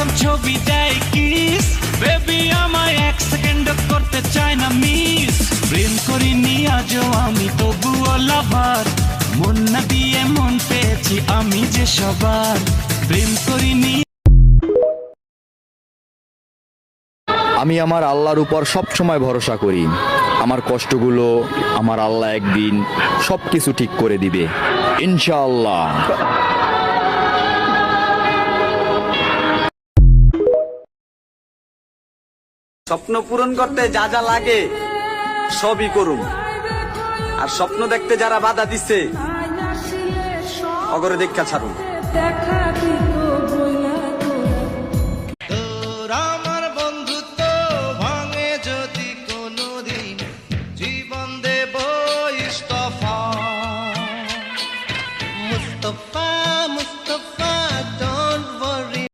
কসম ছবি দেয় কিস, বেবি আমায় এক সেকেন্ড করতে চায় না মিস। প্রেম করিনি আজও আমি তবুও লাভার, মন না দিয়ে মন পেয়েছি আমি যে সবার। প্রেম করিনি। আমি আমার আল্লাহর উপর সব সময় ভরসা করি। আমার কষ্টগুলো আমার আল্লাহ একদিন সব কিছু ঠিক করে দিবে ইনশাআল্লাহ। স্বপ্ন পূরণ করতে যা যা লাগে সবই করুম, আর স্বপ্ন দেখতে যারা বাধা দিচ্ছে অগরে দেখা ছাড়ুন।